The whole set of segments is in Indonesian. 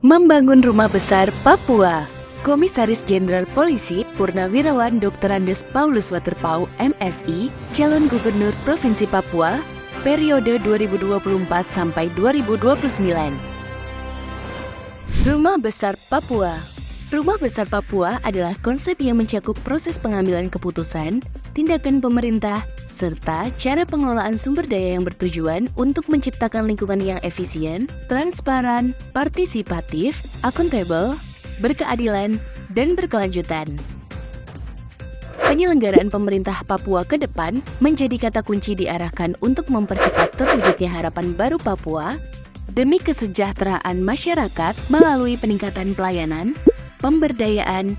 Membangun Rumah Besar Papua. Komisaris Jenderal Polisi Purnawirawan Dr. Andes Paulus Waterpauw, MSI, calon Gubernur Provinsi Papua, periode 2024 sampai 2029. Rumah Besar Papua. Rumah Besar Papua adalah konsep yang mencakup proses pengambilan keputusan, tindakan pemerintah, serta cara pengelolaan sumber daya yang bertujuan untuk menciptakan lingkungan yang efisien, transparan, partisipatif, akuntabel, berkeadilan, dan berkelanjutan. Penyelenggaraan pemerintah Papua ke depan menjadi kata kunci diarahkan untuk mempercepat terwujudnya harapan baru Papua demi kesejahteraan masyarakat melalui peningkatan pelayanan, pemberdayaan,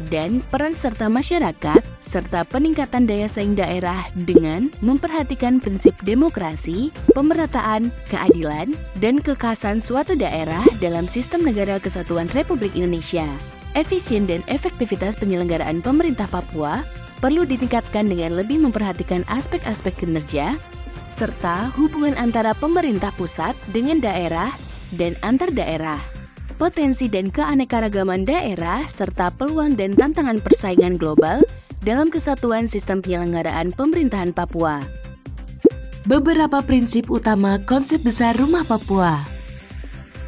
dan peran serta masyarakat, serta peningkatan daya saing daerah dengan memperhatikan prinsip demokrasi, pemerataan, keadilan, dan kekhasan suatu daerah dalam sistem negara kesatuan Republik Indonesia. Efisien dan efektivitas penyelenggaraan pemerintah Papua perlu ditingkatkan dengan lebih memperhatikan aspek-aspek kinerja, serta hubungan antara pemerintah pusat dengan daerah dan antar daerah. Potensi dan keanekaragaman daerah, serta peluang dan tantangan persaingan global dalam kesatuan sistem penyelenggaraan pemerintahan Papua. Beberapa prinsip utama konsep besar Rumah Papua.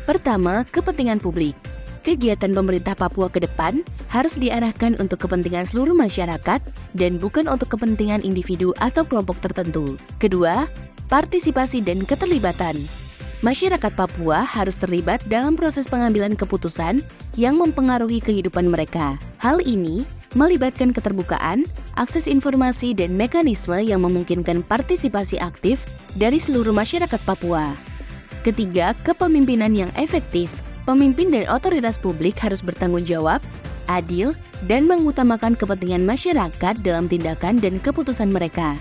Pertama, kepentingan publik. Kegiatan pemerintah Papua ke depan harus diarahkan untuk kepentingan seluruh masyarakat dan bukan untuk kepentingan individu atau kelompok tertentu. Kedua, partisipasi dan keterlibatan. Masyarakat Papua harus terlibat dalam proses pengambilan keputusan yang mempengaruhi kehidupan mereka. Hal ini melibatkan keterbukaan, akses informasi, dan mekanisme yang memungkinkan partisipasi aktif dari seluruh masyarakat Papua. Ketiga, kepemimpinan yang efektif. Pemimpin dan otoritas publik harus bertanggung jawab, adil, dan mengutamakan kepentingan masyarakat dalam tindakan dan keputusan mereka.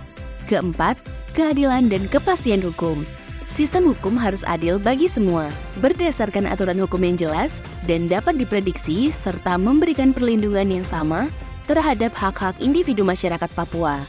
Keempat, keadilan dan kepastian hukum. Sistem hukum harus adil bagi semua, berdasarkan aturan hukum yang jelas dan dapat diprediksi serta memberikan perlindungan yang sama terhadap hak-hak individu masyarakat Papua.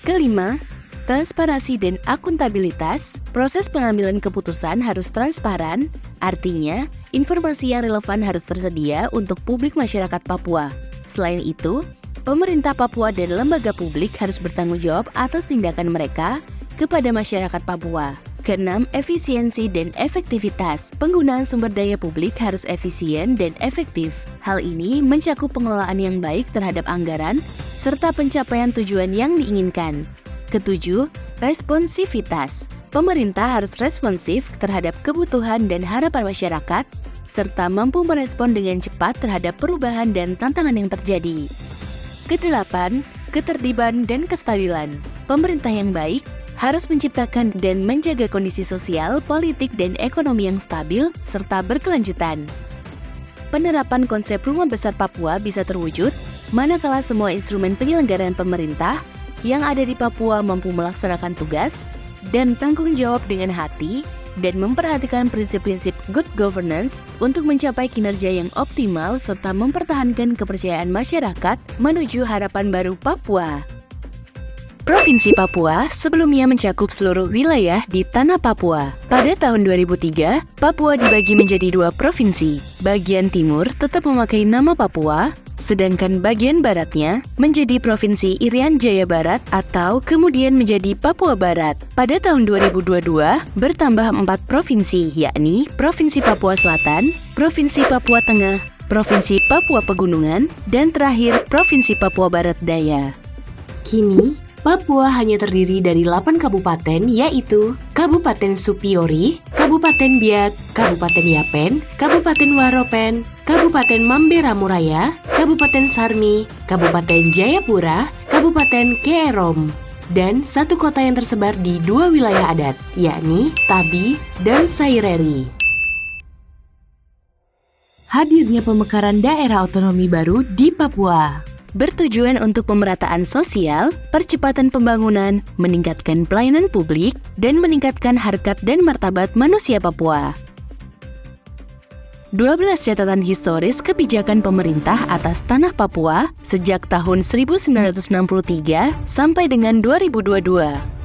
Kelima, transparansi dan akuntabilitas. Proses pengambilan keputusan harus transparan, artinya informasi yang relevan harus tersedia untuk publik masyarakat Papua. Selain itu, pemerintah Papua dan lembaga publik harus bertanggung jawab atas tindakan mereka kepada masyarakat Papua. Keenam, efisiensi dan efektivitas. Penggunaan sumber daya publik harus efisien dan efektif. Hal ini mencakup pengelolaan yang baik terhadap anggaran serta pencapaian tujuan yang diinginkan. Ketujuh, responsivitas. Pemerintah harus responsif terhadap kebutuhan dan harapan masyarakat serta mampu merespon dengan cepat terhadap perubahan dan tantangan yang terjadi. Kedelapan, ketertiban dan kestabilan. Pemerintah yang baik harus menciptakan dan menjaga kondisi sosial, politik, dan ekonomi yang stabil serta berkelanjutan. Penerapan konsep Rumah Besar Papua bisa terwujud manakala semua instrumen penyelenggaraan pemerintah yang ada di Papua mampu melaksanakan tugas dan tanggung jawab dengan hati dan memperhatikan prinsip-prinsip good governance untuk mencapai kinerja yang optimal serta mempertahankan kepercayaan masyarakat menuju harapan baru Papua. Provinsi Papua sebelumnya mencakup seluruh wilayah di tanah Papua. Pada tahun 2003, Papua dibagi menjadi dua provinsi. Bagian timur tetap memakai nama Papua, sedangkan bagian baratnya menjadi Provinsi Irian Jaya Barat atau kemudian menjadi Papua Barat. Pada tahun 2022, bertambah 4 provinsi, yakni Provinsi Papua Selatan, Provinsi Papua Tengah, Provinsi Papua Pegunungan, dan terakhir Provinsi Papua Barat Daya. Kini, Papua hanya terdiri dari 8 kabupaten, yaitu Kabupaten Supiori, Kabupaten Biak, Kabupaten Yapen, Kabupaten Waropen, Kabupaten Mamberamuraya, Kabupaten Sarmi, Kabupaten Jayapura, Kabupaten Keerom, dan 1 kota yang tersebar di 2 wilayah adat, yakni Tabi dan Saireri. Hadirnya pemekaran daerah otonomi baru di Papua bertujuan untuk pemerataan sosial, percepatan pembangunan, meningkatkan pelayanan publik, dan meningkatkan harkat dan martabat manusia Papua. 12 catatan historis kebijakan pemerintah atas tanah Papua sejak tahun 1963 sampai dengan 2022.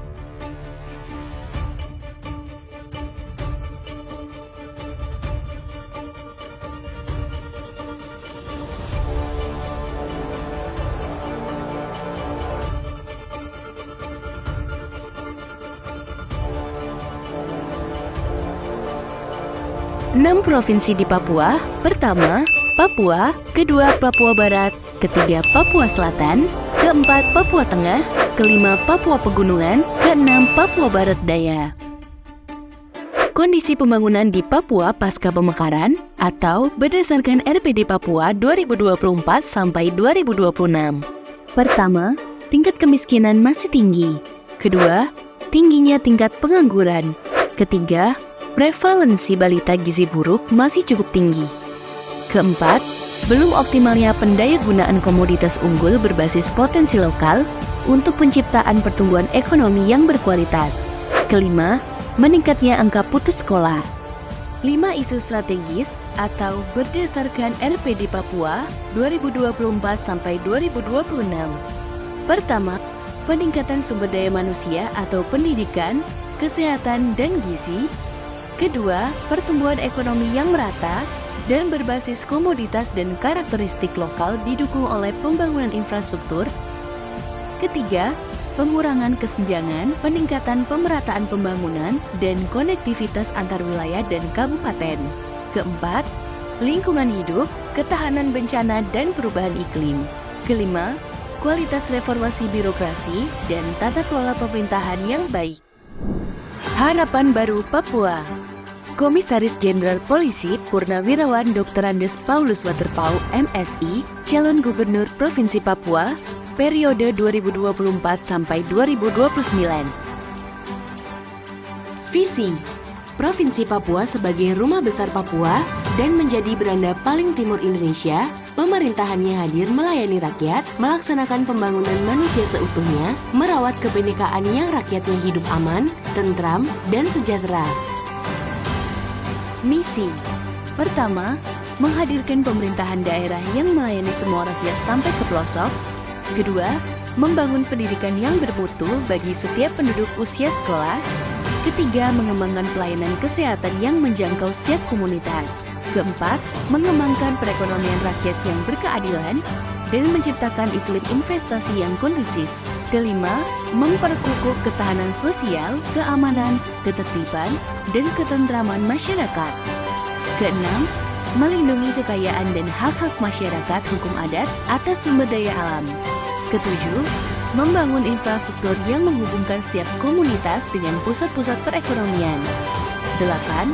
6 provinsi di Papua. Pertama, Papua. Kedua, Papua Barat. Ketiga, Papua Selatan. Keempat, Papua Tengah. Kelima, Papua Pegunungan. Keenam, Papua Barat Daya. Kondisi pembangunan di Papua pasca pemekaran atau berdasarkan RPD Papua 2024 sampai 2026. Pertama, tingkat kemiskinan masih tinggi. Kedua, tingginya tingkat pengangguran. Ketiga, prevalensi balita gizi buruk masih cukup tinggi. Keempat, belum optimalnya pendayagunaan komoditas unggul berbasis potensi lokal untuk penciptaan pertumbuhan ekonomi yang berkualitas. Kelima, meningkatnya angka putus sekolah. 5 isu strategis atau berdasarkan RPD Papua 2024 sampai 2026. Pertama, peningkatan sumber daya manusia atau pendidikan, kesehatan, dan gizi. Kedua, pertumbuhan ekonomi yang merata dan berbasis komoditas dan karakteristik lokal didukung oleh pembangunan infrastruktur. Ketiga, pengurangan kesenjangan, peningkatan pemerataan pembangunan, dan konektivitas antar wilayah dan kabupaten. Keempat, lingkungan hidup, ketahanan bencana, dan perubahan iklim. Kelima, kualitas reformasi birokrasi dan tata kelola pemerintahan yang baik. Harapan baru Papua. Komisaris Jenderal Polisi Purnawirawan Dr. Andes Paulus Waterpauw, MSI, calon Gubernur Provinsi Papua, periode 2024 sampai 2029. Visi Provinsi Papua sebagai rumah besar Papua dan menjadi beranda paling timur Indonesia, pemerintahannya hadir melayani rakyat, melaksanakan pembangunan manusia seutuhnya, merawat kebinekaan yang rakyatnya hidup aman, tentram, dan sejahtera. Misi pertama, menghadirkan pemerintahan daerah yang melayani semua rakyat sampai ke pelosok. Kedua, membangun pendidikan yang bermutu bagi setiap penduduk usia sekolah. Ketiga, mengembangkan pelayanan kesehatan yang menjangkau setiap komunitas. Keempat, mengembangkan perekonomian rakyat yang berkeadilan dan menciptakan iklim investasi yang kondusif. Kelima, memperkukuh ketahanan sosial, keamanan, ketertiban, dan ketentraman masyarakat. Keenam, melindungi kekayaan dan hak-hak masyarakat hukum adat atas sumber daya alam. Ketujuh, membangun infrastruktur yang menghubungkan setiap komunitas dengan pusat-pusat perekonomian. Delapan,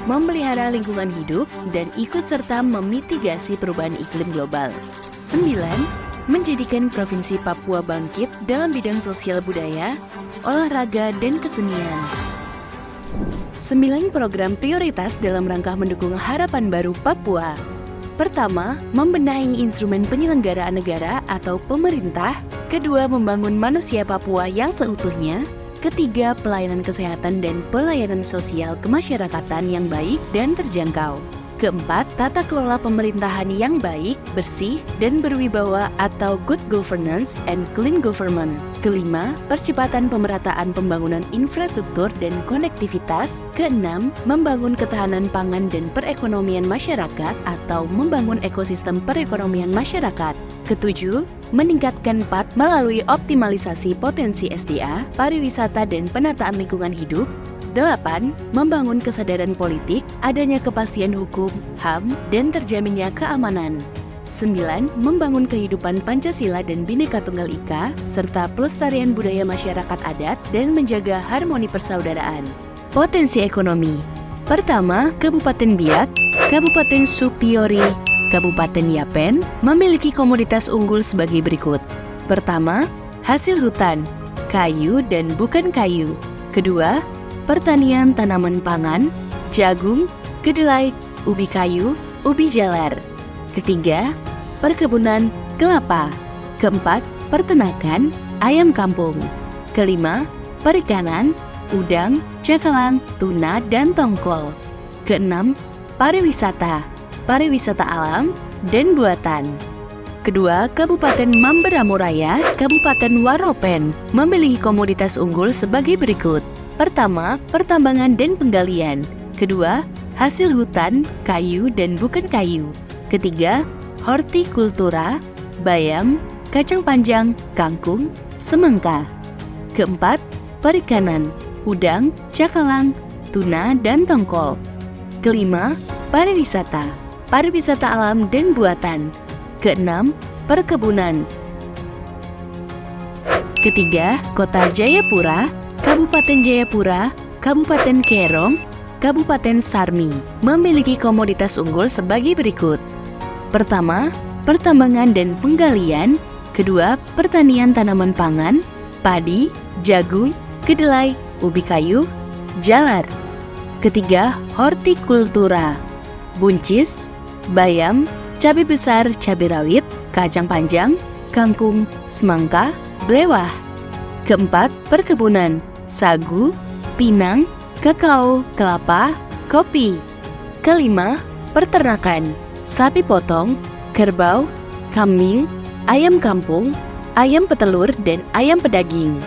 memelihara lingkungan hidup dan ikut serta memitigasi perubahan iklim global. 9. Menjadikan Provinsi Papua bangkit dalam bidang sosial budaya, olahraga, dan kesenian. 9 program prioritas dalam rangka mendukung harapan baru Papua. Pertama, membenahi instrumen penyelenggaraan negara atau pemerintah. Kedua, membangun manusia Papua yang seutuhnya. Ketiga, pelayanan kesehatan dan pelayanan sosial kemasyarakatan yang baik dan terjangkau. Keempat, tata kelola pemerintahan yang baik, bersih, dan berwibawa atau good governance and clean government. Kelima, percepatan pemerataan pembangunan infrastruktur dan konektivitas. Keenam, membangun ketahanan pangan dan perekonomian masyarakat atau membangun ekosistem perekonomian masyarakat. Ketujuh, meningkatkan PAT melalui optimalisasi potensi SDA, pariwisata, dan penataan lingkungan hidup. 8. Membangun kesadaran politik, adanya kepastian hukum, HAM, dan terjaminnya keamanan. 9. Membangun kehidupan Pancasila dan Bhinneka Tunggal Ika, serta pelestarian budaya masyarakat adat dan menjaga harmoni persaudaraan. Potensi ekonomi. Pertama, Kabupaten Biak, Kabupaten Supiori, Kabupaten Yapen memiliki komoditas unggul sebagai berikut. Pertama, hasil hutan, kayu dan bukan kayu. Kedua, pertanian tanaman pangan, jagung, kedelai, ubi kayu, ubi jalar. Ketiga, perkebunan kelapa. Keempat, peternakan, ayam kampung. Kelima, perikanan, udang, cakalang, tuna, dan tongkol. Keenam, pariwisata, pariwisata alam, dan buatan. Kedua, Kabupaten Mamberamo Raya, Kabupaten Waropen memiliki komoditas unggul sebagai berikut. Pertama, pertambangan dan penggalian. Kedua, hasil hutan, kayu dan bukan kayu. Ketiga, hortikultura, bayam, kacang panjang, kangkung, semangka. Keempat, perikanan, udang, cakalang, tuna, dan tongkol. Kelima, pariwisata. Pariwisata alam dan buatan. Keenam, perkebunan. Ketiga, Kota Jayapura, Kabupaten Jayapura, Kabupaten Kerong, Kabupaten Sarmi memiliki komoditas unggul sebagai berikut. Pertama, pertambangan dan penggalian. Kedua, pertanian tanaman pangan, padi, jagung, kedelai, ubi kayu, jalar. Ketiga, hortikultura, buncis, bayam, cabai besar, cabai rawit, kacang panjang, kangkung, semangka, belewah. Keempat, perkebunan, sagu, pinang, kakao, kelapa, kopi. Kelima, peternakan, sapi potong, kerbau, kambing, ayam kampung, ayam petelur, dan ayam pedaging.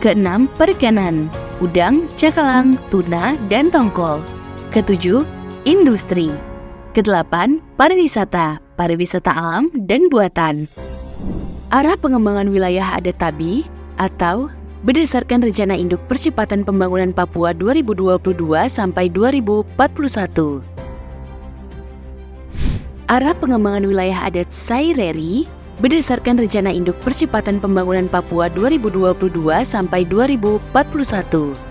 Keenam, perikanan, udang, cakalang, tuna, dan tongkol. Ketujuh, industri. Kedelapan, pariwisata, pariwisata alam dan buatan. Arah pengembangan wilayah adat Tabi atau berdasarkan Rencana Induk Percepatan Pembangunan Papua 2022 sampai 2041. Arah pengembangan wilayah adat Saireri berdasarkan Rencana Induk Percepatan Pembangunan Papua 2022 sampai 2041.